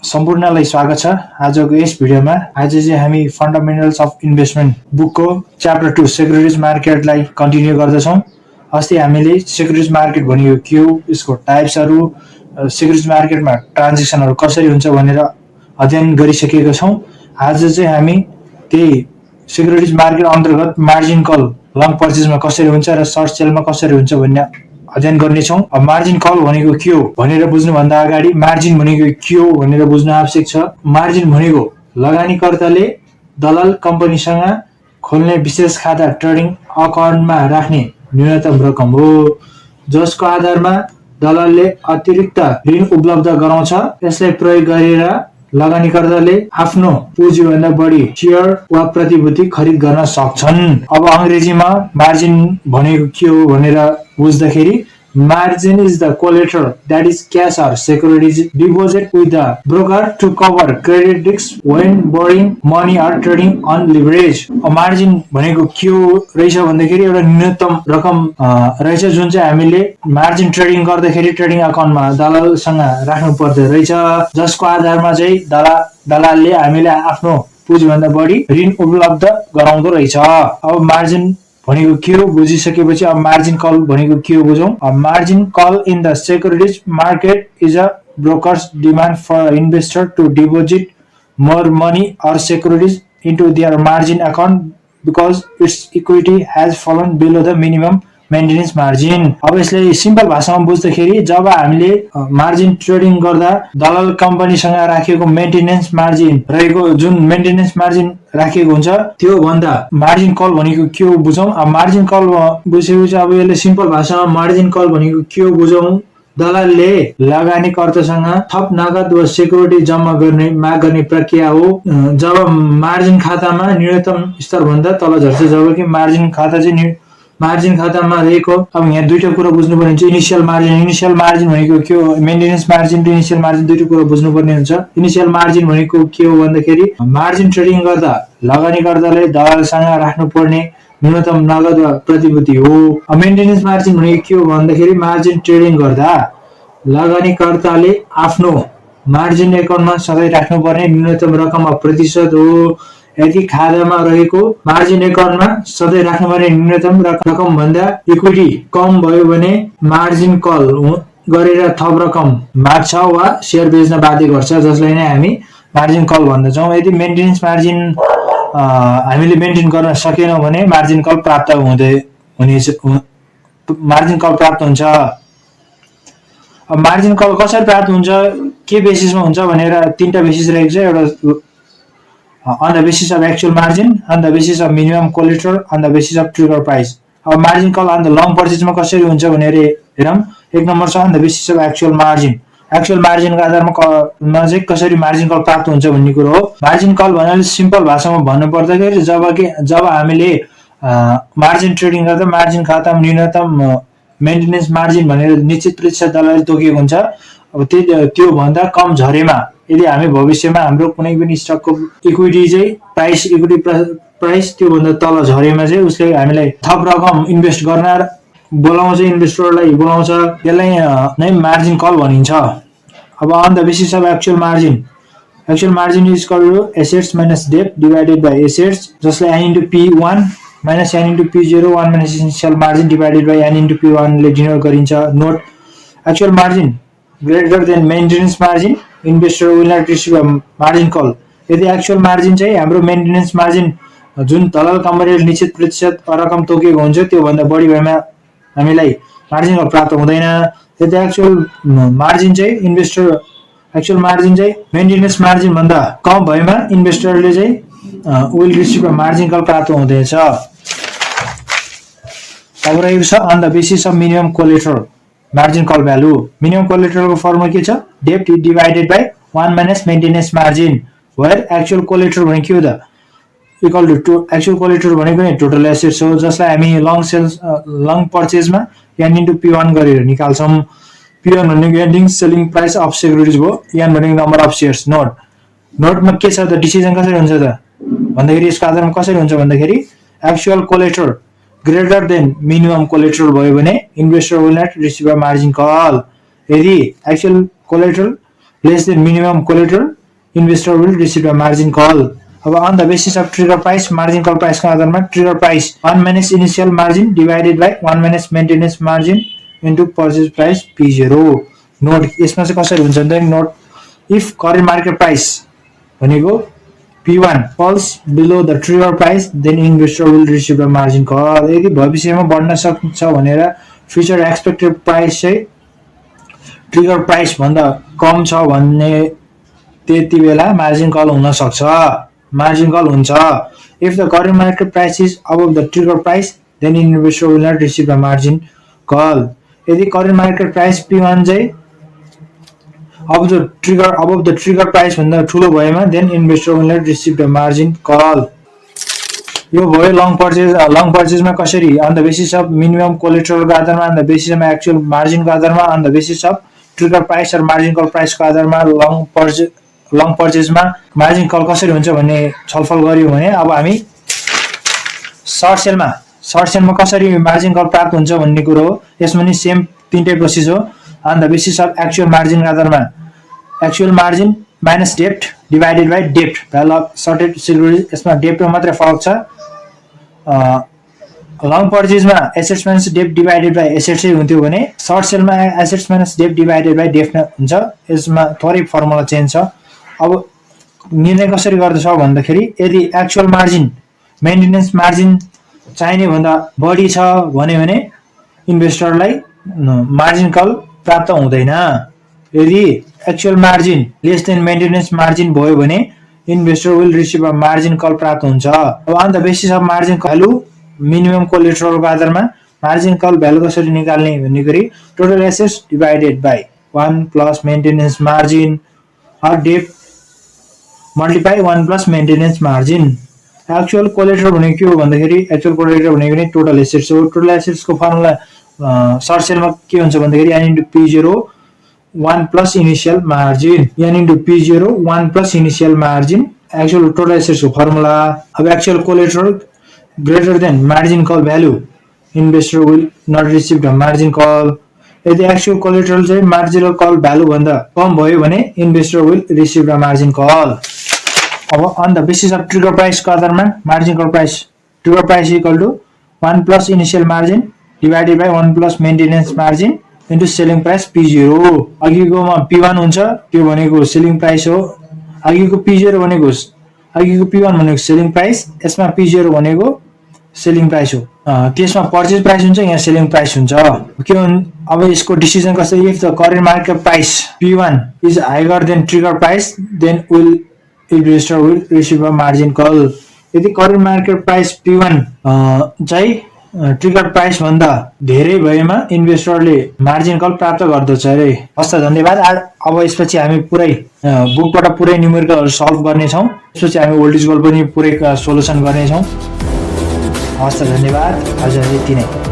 सम्पूर्णलाई स्वागत छ आजको यस भिडियोमा। आज चाहिँ हामी फन्डामेन्टल्स अफ इन्भेस्टमेन्ट बुकको च्याप्टर 2 सेक्युरिटिज मार्केटलाई कन्टिन्यू गर्दछौँ। अस्ति हामीले सेक्युरिटिज मार्केट भनेको के हो, यसको टाइप्सहरू, सेक्युरिटिज मार्केटमा ट्रान्जेक्सनहरू कसरी हुन्छ भनेर अध्ययन गरिसकेका छौँ। आज चाहिँ हामी त्यही सेक्युरिटिज मार्केट अन्तर्गत मार्जिन कल लङ पर्चेजमा कसरी हुन्छ र सर्ट सेलमा कसरी हुन्छ भन्ने अध्ययन गर्नेछौँ। अब मार्जिन कल भनेको के हो भनेर बुझ्नुभन्दा अगाडि मार्जिन भनेको के हो भनेर बुझ्न आवश्यक छ। मार्जिन भनेको लगानीकर्ताले दलाल कम्पनीसँग खोल्ने विशेष खाता ट्रेडिङ अकाउन्टमा राख्ने न्यूनतम रकम हो, जसको आधारमा दलालले अतिरिक्त ऋण उपलब्ध गराउँछ। यसलाई प्रयोग गरेर लगानीकर्ताले आफ्नो पुँजीभन्दा बढी शेयर वा प्रतिभूति खरिद गर्न सक्छन्। अब अंग्रेजीमा मार्जिन भनेको के हो भनेर बुझ्दाखेरि margin is the collateral that is cash or securities deposit with the broker to cover credit risks when borrowing money or trading on leverage। Margin भनेको के हो रहेछ भन्दाखेरि एउटा न्यूनतम रकम रहेछ जुन चाहिँ हामीले मार्जिन ट्रेडिङ गर्दाखेरि ट्रेडिङ अकाउन्टमा दलालसँग राख्नु पर्दो रहेछ, जसको आधारमा चाहिँ दलालले हामीले आफ्नो पुँजीभन्दा बढी ऋण उपलब्ध गराउँदो रहेछ। अब मार्जिन भनेको के हो बुझिसकेपछि अब मार्जिन कल भनेको के हो बुझौं। Margin call in the securities market is a broker's demand for investor to deposit more money or securities into their margin account because its equity has fallen below the minimum maintenance margin. अब यसले simple भाषामा बुझ्दाखेरि जब हामीले margin trading गर्दा दलाल कम्पनीसँग राखेको maintenance margin रहेको जुन मेन्टेनेन्स मार्जिन राखेको हुन्छ त्यो भन्दा मार्जिन कल भनेको के हो बुझौं। अब मार्जिन कल बुझेपछि अब यसले सिम्पल भाषामा मार्जिन कल भनेको के हो बुझौं। दलालले लगानीकर्तासँग थप नगद वा सेक्युरिटी जम्मा गर्ने माग गर्ने प्रक्रिया हो जब मार्जिन खातामा न्यूनतम स्तर भन्दा तल झर्छ, जबकि मार्जिन खातामा रहेको अब यहाँ दुईटा कुरा बुझ्नुपर्ने हुन्छ। इनिशियल मार्जिन भनेको के हो, मेन्टेनेन्स मार्जिन र इनिशियल मार्जिन दुईटा कुरा बुझ्नुपर्ने हुन्छ। इनिशियल मार्जिन भनेको के हो भन्दाखेरि मार्जिन ट्रेडिङ गर्दा लगानीकर्ताले दलालसँग राख्नुपर्ने न्यूनतम नगद वा प्रतिभूति हो। मेन्टेनेन्स मार्जिन भनेको के हो भन्दाखेरि मार्जिन ट्रेडिङ गर्दा लगानीकर्ताले आफ्नो मार्जिन एकाउन्टमा सधैँ राख्नुपर्ने न्यूनतम रकम वा प्रतिशत हो। यदि खातामा रहेको मार्जिन एकाउन्टमा सधैँ राख्नुपर्ने न्यूनतम रकम भन्दा इक्विटी कम भयो भने मार्जिन कल गरेर थप रकम माग्छ वा शेयर बेच्न बाध्य गर्छ, जसलाई नै हामी मार्जिन कल भन्दछौँ। यदि मेन्टेनेन्स मार्जिन हामीले मेन्टेन गर्न सकेनौँ भने मार्जिन कल प्राप्त हुन्छ। अब मार्जिन कल कसरी प्राप्त हुन्छ, के बेसिसमा हुन्छ भनेर तीनटा बेसिस रहेको छ। एउटा on the basis of actual margin, on the basis of minimum collateral, on the basis of trigger price। अब margin call on the long purchase मा कसरी हुन्छ भनेर हेरौँ। एक नम्बर छ on the basis of actual margin। Actual मार्जिनको आधारमा चाहिँ कसरी मार्जिन कल प्राप्त हुन्छ भन्ने कुरो हो। मार्जिन कल भन्नाले सिम्पल भाषामा भन्नु पर्दाखेरि जब हामीले मार्जिन ट्रेडिङ गर्दा मार्जिन खातामा न्यूनतम मेन्टेनेन्स मार्जिन भनेर निश्चित प्रतिशत दलालले तोकेको हुन्छ। अब त्यो भन्दा कम झरेमा यदि हामी भविष्यमा हाम्रो कुनै पनि स्टकको इक्विटी प्राइस त्यो भन्दा तल झरेमा चाहिँ उसले हामीलाई थप रकम इन्भेस्ट गर्न बोलाउँछ, इन्भेस्टरलाई बोलाउँछ, त्यसलाई नै मार्जिन कल भनिन्छ। अब on the basis of actual margin is equal to assets minus debt divided by assets, जसलाई n * p1 minus n * p0 1 minus initial margin divided by n * p1 ले डिनोट गरिन्छ। Note, actual margin greater than maintenance margin, investor will not receive a margin call. यदि actual margin चाहिँ हाम्रो maintenance margin जुन दलाल कम्पनीले निश्चित प्रतिशत रकम तोकेको हुन्छ त्यो भन्दा बढी भएमा हामीलाई मार्जिन कल प्राप्त हुँदैन। यदि एक्चुअल मार्जिन चाहिँ मेन्टेनेन्स मार्जिन भन्दा कम भएमा इन्भेस्टरले चाहिँ will receive a margin call प्राप्त हुँदैछ। अब रहेको छ on the basis of minimum collateral margin call value. Minimum कोलेटरलको फर्मुला के छ, debt divided by 1 minus maintenance margin, where actual collateral भनेको के हो त, इक्वल टु एक्चुअल कोलेटरल भनेको नै टोटल एसेट्स हो, जसलाई हामी लङ पर्चेजमा n * p1 गरेर निकाल्छौँ। p1 भनेको ending selling price of securities हो, n भनेको नम्बर अफ शेयर्स। नोटमा के छ त, डिसिजन कसरी हुन्छ त भन्दाखेरि यसको आधारमा कसरी हुन्छ भन्दाखेरि actual collateral greater than minimum collateral भयो भने investor will not receive a margin call। यदि actual collateral less than minimum collateral investor will receive a margin call. अब on the basis of trigger price, margin call प्राइसको आधारमा trigger price 1 minus initial margin divided by 1 minus maintenance margin into purchase price P0। Note यसमा चाहिँ कसरी हुन्छ भने note if current market price भनेको P1 falls below the trigger price then investor will receive a margin call। यदि भविष्यमा बढ्न सक्छ भनेर फ्युचर एक्सपेक्टेड प्राइस चाहिँ ट्रिगर प्राइस भन्दा कम छ भन्ने त्यति बेला मार्जिन कल हुन सक्छ, मार्जिन कल हुन्छ। If the current market price is above the trigger price then investor will not receive a margin call. यदि करेन्ट मार्केट प्राइस P1 चाहिँ अबभ द ट्रिगर प्राइस भन्दा ठुलो भएमा then investor will not receive the margin call. यो भयो long पर्चेजमा कसरी on the basis of minimum कोलेट्रलको आधारमा, on the basis of actual मार्जिनको आधारमा, on the basis of trigger price र मार्जिन कल प्राइसको आधारमा लङ पर्चेजमा मार्जिन कल कसरी हुन्छ भन्ने छलफल गर्यौं भने अब हामी सर्ट सेलमा कसरी मार्जिन कल प्राप्त हुन्छ भन्ने कुरो हो। यसमा नि सेम तीनटै प्रोसेस हो। On the basis of actual मार्जिनको आधारमा actual margin minus dept divided by dept value of sorted security, यसमा डेप्टमा मात्रै फरक छ। Long पर्चेजमा assets minus dept divided by assets हुन्थ्यो भने सर्ट सेलमा assets minus dept divided by डेप्ट हुन्छ। यसमा थोरै फर्मुला चेन्ज छ। अब निर्णय कसरी गर्दछ भन्दाखेरि यदि एक्चुअल मार्जिन मेन्टेनेन्स मार्जिन चाहिने भन्दा बढी छ भने इन्भेस्टरलाई मार्जिन कल प्राप्त हुँदैन। यदि actual margin less than maintenance margin भयो भने investor will receive a margin call प्राप्त हुन्छ। अब on the basis of margin value minimum कोलेट्रलको आधारमा मार्जिन कल भ्यालु कसरी निकाल्ने भन्ने गरी total assets divided by 1 plus maintenance margin or डेप्ट multiply 1 plus maintenance margin. Actual collateral भनेको के हो भन्दाखेरि एक्चुअल कोलेट्रल भनेको नै टोटल एसेट्स हो। टोटल एसेट्सको फर्मुला सर्ट सेलमा के हुन्छ भन्दाखेरि n into P0 1 plus initial margin, n into P0 1 plus initial margin actual total एसेट्सको फर्मुला। अब actual collateral greater than margin call value investor will not receive the margin call. यदि actual collateral चाहिँ marginal call value भन्दा कम भयो भने investor will receive the margin call. अब on the basis of trigger प्राइसको आधारमा margin call price trigger price equal to 1 plus initial margin divided by 1 plus maintenance margin into selling price P0। अघिकोमा P1 हुन्छ, त्यो भनेको selling price हो। अघिको P0 भनेको अघिको P1 भनेको सेलिङ प्राइस, यसमा P0 भनेको सेलिङ प्राइस हो। त्यसमा पर्चेज प्राइस हुन्छ, यहाँ सेलिङ प्राइस हुन्छ। के अब यसको डिसिजन कसरी if the current market price P1 is higher than trigger price then will investor will receive a margin call. यदि करेन्ट मार्केट प्राइस P1 चाहिँ ट्रिगर प्राइस भन्दा धेरै भएमा इन्भेस्टरले मार्जिन कल प्राप्त गर्दछ अरे। हस् त, धन्यवाद। अब यसपछि हामी पुरै बुकबाट पुरै न्युमेरिकलहरु सल्भ गर्नेछौँ। त्यसपछि हामी वोल्टेज कल पनि पुरै सोलुसन गर्नेछौँ। हस् त, धन्यवाद। आज यति नै।